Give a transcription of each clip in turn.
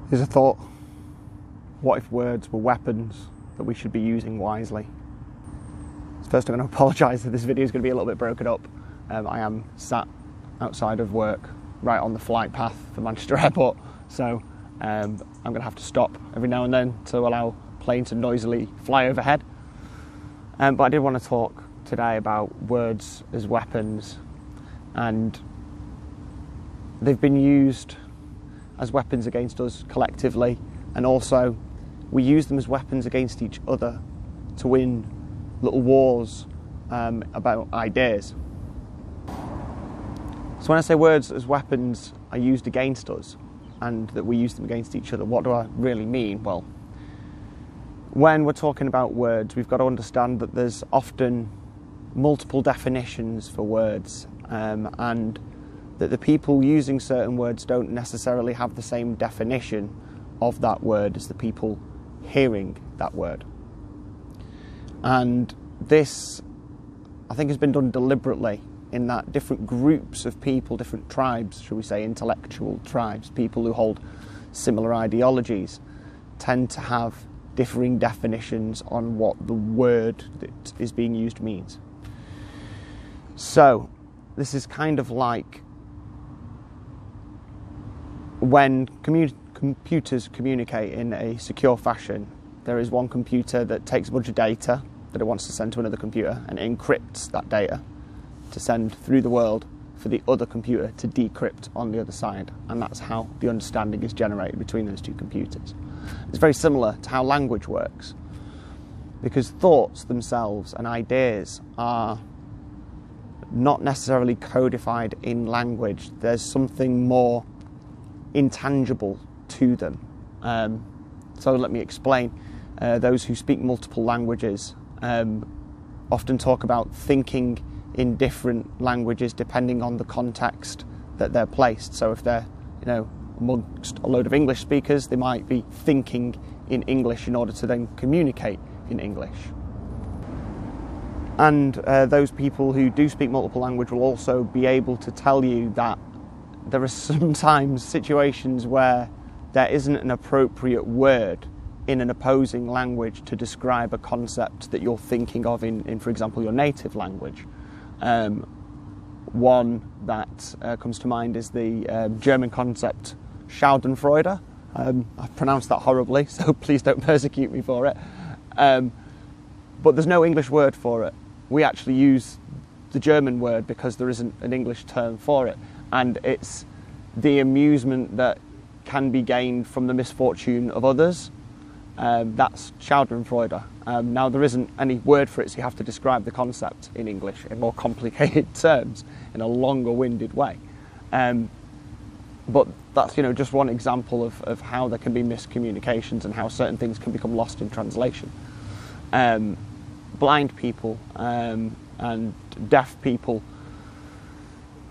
Here's a thought. What if words were weapons that we should be using wisely? First, I'm going to apologise that this video is going to be a little bit broken up. I am sat outside of work, right on the flight path for Manchester Airport, so I'm going to have to stop every now and then to allow planes to noisily fly overhead. But I did want to talk today about words as weapons, and they've been used as weapons against us collectively, and also we use them as weapons against each other to win little wars about ideas. So when I say words as weapons are used against us and that we use them against each other, what do I really mean? Well, when we're talking about words, we've got to understand that there's often multiple definitions for words, and that the people using certain words don't necessarily have the same definition of that word as the people hearing that word. And this, I think, has been done deliberately, in that different groups of people, different tribes, shall we say, intellectual tribes, people who hold similar ideologies, tend to have differing definitions on what the word that is being used means. So this is kind of like when computers communicate in a secure fashion. There is one computer that takes a bunch of data that it wants to send to another computer and encrypts that data to send through the world for the other computer to decrypt on the other side. And that's how the understanding is generated between those two computers. It's very similar to how language works, because thoughts themselves and ideas are not necessarily codified in language. There's something more intangible to them. So let me explain. Those who speak multiple languages often talk about thinking in different languages depending on the context that they're placed. So if they're, amongst a load of English speakers, they might be thinking in English in order to then communicate in English. And those people who do speak multiple language will also be able to tell you that there are sometimes situations where there isn't an appropriate word in an opposing language to describe a concept that you're thinking of in for example, your native language. One that comes to mind is the German concept Schadenfreude. I've pronounced that horribly, so please don't persecute me for it. But there's no English word for it. We actually use the German word because there isn't an English term for it. And it's the amusement that can be gained from the misfortune of others. That's Schadenfreude. Now, there isn't any word for it, so you have to describe the concept in English in more complicated terms, in a longer-winded way. But that's, just one example of how there can be miscommunications and how certain things can become lost in translation. Blind people and deaf people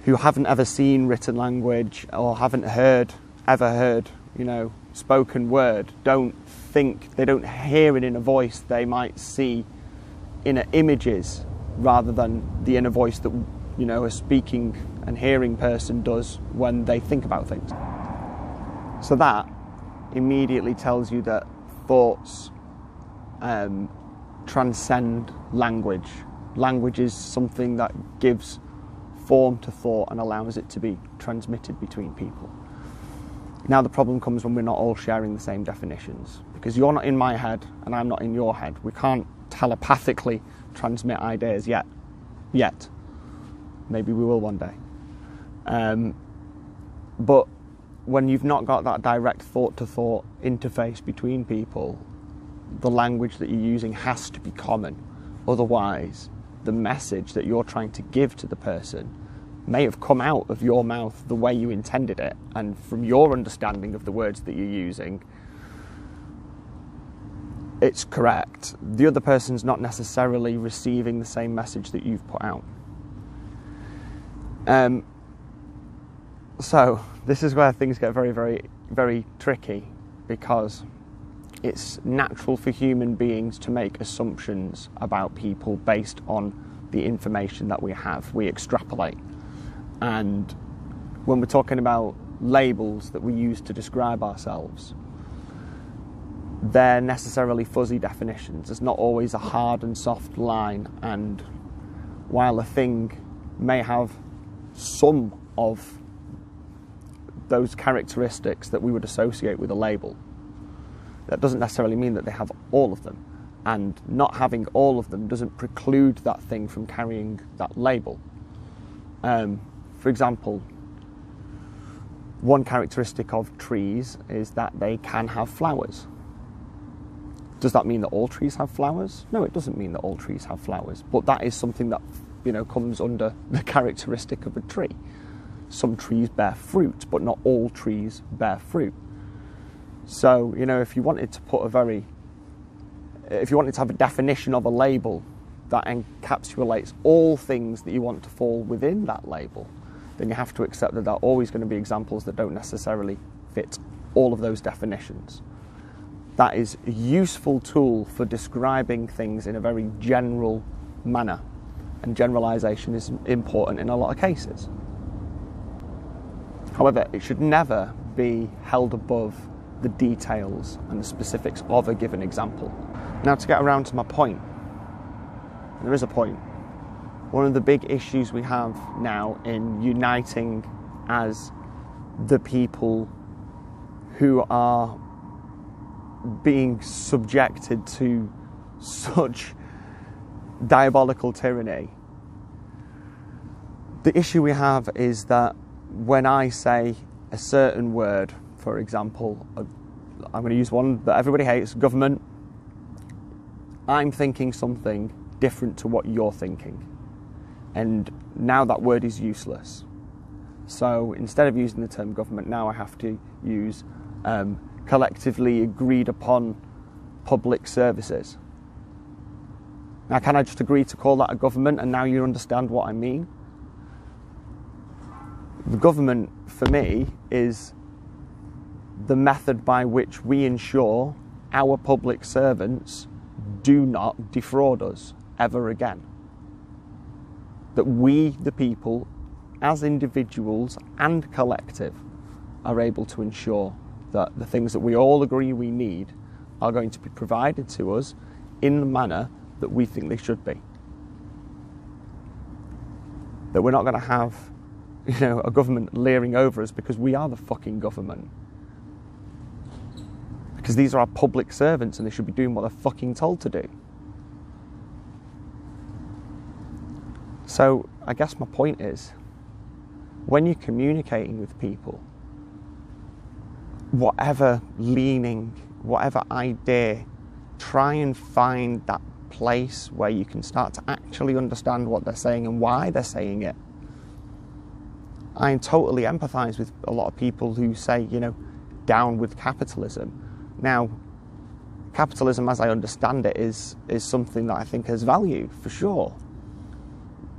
who haven't ever seen written language or haven't ever heard, spoken word, they don't hear it in a voice they might see in images rather than the inner voice that, a speaking and hearing person does when they think about things. So that immediately tells you that thoughts transcend language. Language is something that gives form to thought and allows it to be transmitted between people. Now the problem comes when we're not all sharing the same definitions, because you're not in my head and I'm not in your head. We can't telepathically transmit ideas yet. Maybe we will one day. But when you've not got that direct thought-to-thought interface between people, the language that you're using has to be common. Otherwise, the message that you're trying to give to the person may have come out of your mouth the way you intended it, and from your understanding of the words that you're using, it's correct. The other person's not necessarily receiving the same message that you've put out. So this is where things get very, very, very tricky, because it's natural for human beings to make assumptions about people based on the information that we have. We extrapolate. And when we're talking about labels that we use to describe ourselves, they're necessarily fuzzy definitions. There's not always a hard and soft line, and while a thing may have some of those characteristics that we would associate with a label, that doesn't necessarily mean that they have all of them. And not having all of them doesn't preclude that thing from carrying that label. For example, one characteristic of trees is that they can have flowers. Does that mean that all trees have flowers? No, it doesn't mean that all trees have flowers. But that is something that, comes under the characteristic of a tree. Some trees bear fruit, but not all trees bear fruit. So, if you wanted to have a definition of a label that encapsulates all things that you want to fall within that label, then you have to accept that there are always going to be examples that don't necessarily fit all of those definitions. That is a useful tool for describing things in a very general manner, and generalisation is important in a lot of cases. However, it should never be held above the details and the specifics of a given example. Now, to get around to my point, there is a point. One of the big issues we have now in uniting as the people who are being subjected to such diabolical tyranny, the issue we have is that when I say a certain word, for example, I'm going to use one that everybody hates, government, I'm thinking something different to what you're thinking. And now that word is useless. So instead of using the term government, now I have to use collectively agreed upon public services. Now, can I just agree to call that a government and now you understand what I mean? The government, for me, is the method by which we ensure our public servants do not defraud us ever again. That we, the people, as individuals and collective, are able to ensure that the things that we all agree we need are going to be provided to us in the manner that we think they should be. That we're not going to have, a government leering over us because we are the fucking government. Because these are our public servants and they should be doing what they're fucking told to do. So I guess my point is, when you're communicating with people, whatever leaning, whatever idea, try and find that place where you can start to actually understand what they're saying and why they're saying it. I totally empathise with a lot of people who say, down with capitalism. Now, capitalism, as I understand it, is something that I think has value, for sure.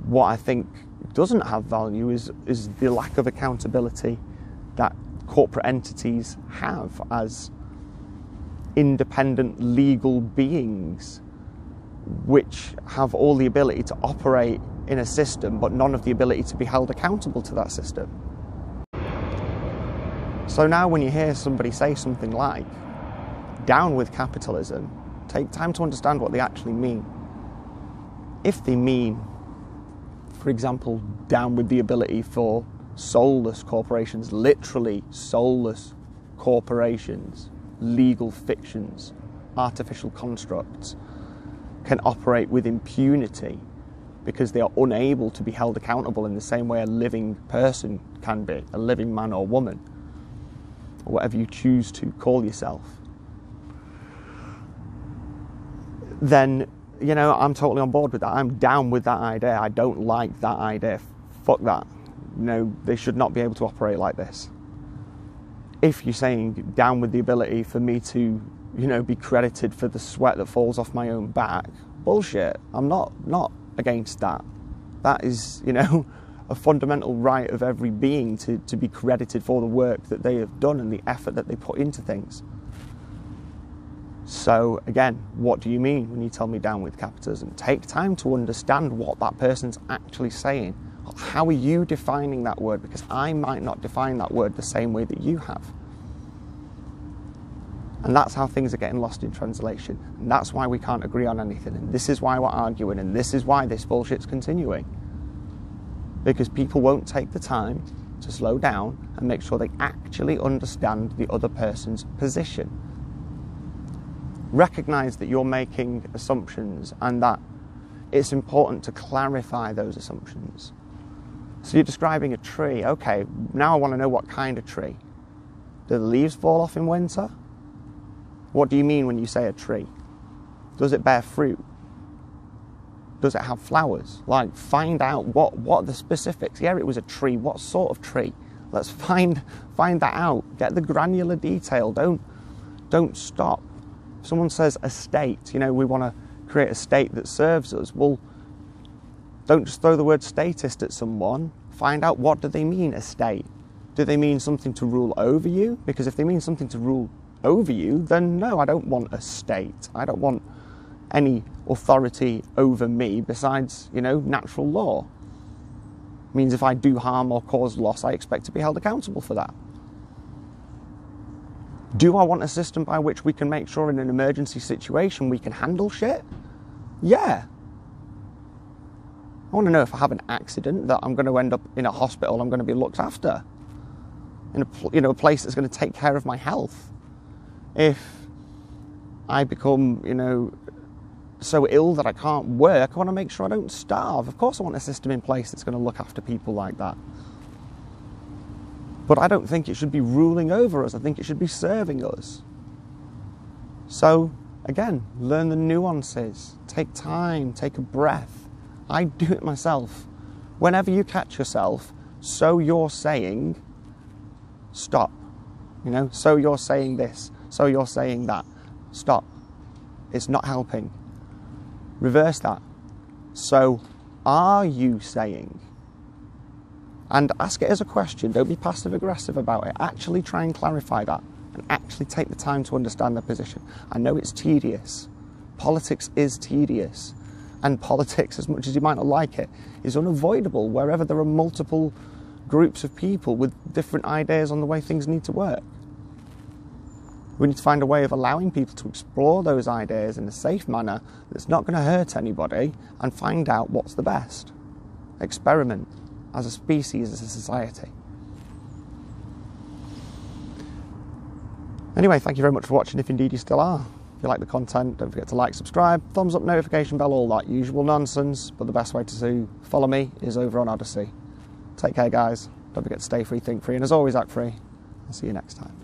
What I think doesn't have value is the lack of accountability that corporate entities have as independent legal beings, which have all the ability to operate in a system, but none of the ability to be held accountable to that system. So now when you hear somebody say something like, down with capitalism, take time to understand what they actually mean. If they mean, for example, down with the ability for soulless corporations, literally soulless corporations, legal fictions, artificial constructs, can operate with impunity because they are unable to be held accountable in the same way a living person can be, a living man or woman, or whatever you choose to call yourself, then, I'm totally on board with that. I'm down with that idea. I don't like that idea. Fuck that. They should not be able to operate like this. If you're saying down with the ability for me to, be credited for the sweat that falls off my own back, bullshit. I'm not against that. That is, a fundamental right of every being to be credited for the work that they have done and the effort that they put into things. So again, what do you mean when you tell me down with capitalism? Take time to understand what that person's actually saying. How are you defining that word? Because I might not define that word the same way that you have. And that's how things are getting lost in translation. And that's why we can't agree on anything. And this is why we're arguing. And this is why this bullshit's continuing. Because people won't take the time to slow down and make sure they actually understand the other person's position. Recognise that you're making assumptions and that it's important to clarify those assumptions. So you're describing a tree. Okay, now I want to know what kind of tree. Do the leaves fall off in winter? What do you mean when you say a tree? Does it bear fruit? Does it have flowers? Like, find out what are the specifics. Yeah, it was a tree. What sort of tree? Let's find that out. Get the granular detail. Don't stop. If someone says estate, we want to create a state that serves us. Well, don't just throw the word statist at someone. Find out, what do they mean, estate? Do they mean something to rule over you? Because if they mean something to rule over you, then no, I don't want a state. I don't want any authority over me besides, natural law. It means if I do harm or cause loss, I expect to be held accountable for that. Do I want a system by which we can make sure in an emergency situation we can handle shit? Yeah. I want to know if I have an accident that I'm going to end up in a hospital, I'm going to be looked after. In a place that's going to take care of my health. If I become, so ill that I can't work, I want to make sure I don't starve. Of course I want a system in place that's going to look after people like that. But I don't think it should be ruling over us. I think it should be serving us. So, again, learn the nuances. Take time, take a breath. I do it myself. Whenever you catch yourself, so you're saying, stop. So you're saying this. So you're saying that. Stop. It's not helping. Reverse that. So are you saying? And ask it as a question. Don't be passive aggressive about it. Actually try and clarify that. And actually take the time to understand the position. I know it's tedious. Politics is tedious. And politics, as much as you might not like it, is unavoidable wherever there are multiple groups of people with different ideas on the way things need to work. We need to find a way of allowing people to explore those ideas in a safe manner that's not going to hurt anybody and find out what's the best. Experiment as a species, as a society. Anyway, thank you very much for watching, if indeed you still are. If you like the content, don't forget to like, subscribe, thumbs up, notification bell, all that usual nonsense. But the best way to follow me is over on Odyssey. Take care, guys. Don't forget to stay free, think free, and as always, act free. I'll see you next time.